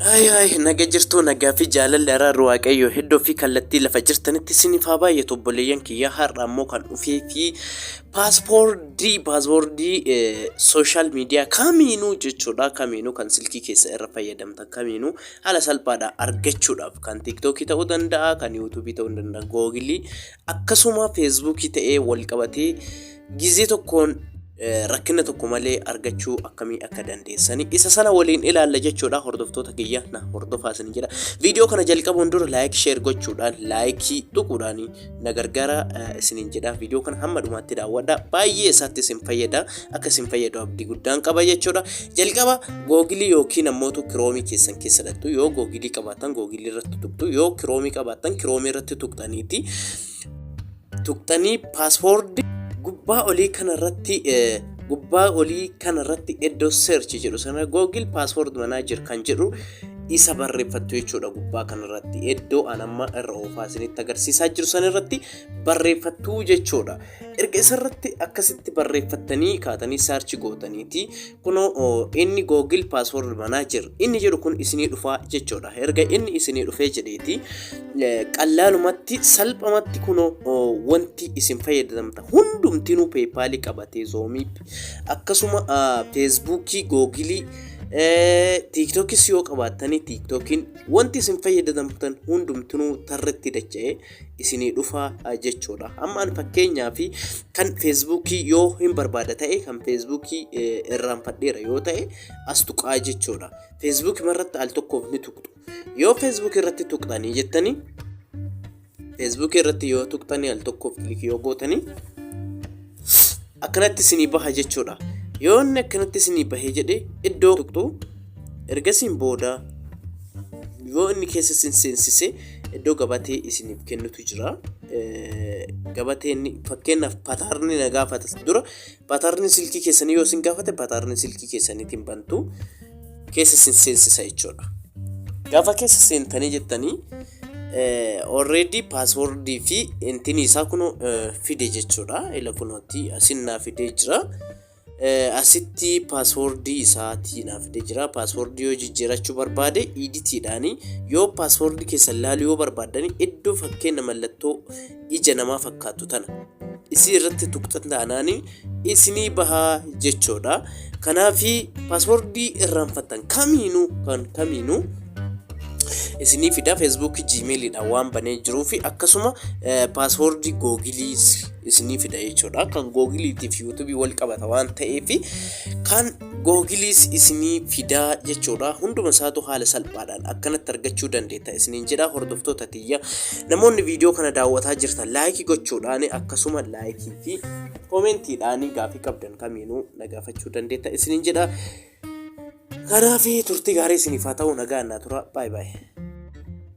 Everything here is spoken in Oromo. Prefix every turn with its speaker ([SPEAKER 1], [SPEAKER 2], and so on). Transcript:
[SPEAKER 1] Ay naga jirtu nagaa fi jaalalli araarri waaqayyo hedduu fi kallattii lafa jirtanitti isiniif haa baay'atu obboleeyyan kiyya har'a ammoo kan dhufee fi paaspoortii sooshaal miidiyaa kamiinuu jechuudha kamiinuu kan silkii keessa irra fayyadamtan kamiinuu haala salphaadhaan argachuudhaaf kan tiiktookii ta'uu danda'a kan yuutuubii ta'uu danda'a googilii akkasuma feesbuukii ta'ee wal qabatee gizee tokkoon rakkina tokko malee argachuu akkamii akka dandeessanii isa sana waliin ilaalla jechuudha hordoftoota kiyya na hordofaa isin jedha viidiyoo kana jalqabuun dura laayik sheer gochuudhaan laayikii tuquudhaan na gargaara isiniin jedha viidiyoo kana hamma dhumaatti daawwadha baay'ee isaatti isin fayyada akka isin fayyadu abdii guddaan qaba jechuudha jalqaba googilii yookiin ammoo kiroomii keessan keessa dhattu yoo googilii qabaatan googilii irratti tuqtu yoo kiroomii qabaatan kiroomii irratti tuqtanii paaspoortii gubbaa olii kanarratti iddoo search jedhu sana Google Passport Manager kan jedhu isa barreeffattu jechuudha gubbaa kanarratti iddoo anamma irra oofaa isinitti agarsiisaa jiru sanarratti barreeffattu jechuudha erga isarratti akkasitti barreeffattanii kaatanii search gootaniiti kunoo inni Google Passport Manager inni jedhu kun isinii dhufaa jechuudha erga inni isinii dhufee jedheeti qalaalumatti salphamatti kunoo wanti isin fayyadamta hundumtinuu PayPal qabatee Zoomii akkasuma Facebookii Googilii TikTokis yoo qabaatanii TikTokiin wanti isin fayyadamtan hundumtinuu tarreetti dacha'ee isinii dhufaa jechuudha amma an fakkeenyaaf kan Facebookii yoo hin barbaada ta'e kan Facebookii irraanfadheera yoo ta'e as tuqaa jechuudha Facebook irratti al tokkoof ni tuqtu yoo Facebook irratti tuqtanii jettanii Facebook irratti yoo tuqtanii al tokkoof kilik yoo gootanii akkanatti isinii baha jechuudha yoo inni akkanatti isinii bahee jedhe iddoo tuqtu ergasiin booda yoo inni keessa isin seensise iddoo gabatee isiniif kennutu jira gabateen fakkeenyaaf pataarni na gaafata dura pataarni silkii keessanii yoo isin gaafate pataarni silkii keessaniitiin bantu keessa isin seensisa jechuudha gaafa keessa seentanii jettanii already paaspoortii fi intini isaa kun fide jechuudha ila kunooti asinna fide jira asitti paaspoortii isaatii naaf fide jira paaspoortii yoo jijjiirachuu barbaade editiidhaani yoo paaspoortii keessa laaluu yoo barbaadani iddoo fakkeenya mallattoo ija namaa fakkaatu tana isii irratti tuqxan taanaani isinii bahaa jechuudha kanaafi paaspoortii irraanfattan kamiinuu isinii fida Facebook Gmail dha waan banee jiruu fi akkasuma paaspoortii Googilii isinii fida jechuudha kan Googilii fi YouTube wal qabata waan ta'eef kan Googilii isinii fida jechuudha hunduma isaatu haala salphaadhaan akkanatti argachuu dandeetta isiniin jedha hordoftoota tiyya namoonni viidiyoo kana daawwataa jirtan laayikii gochuudhaan akkasuma laayikii fi koomentiidhaan gaafii qabdan kamiinuu nagaafachuu dandeetta isiniin jedha kanaafi turtii gaarii isiniif haa ta'u nagaa naa tura bye bye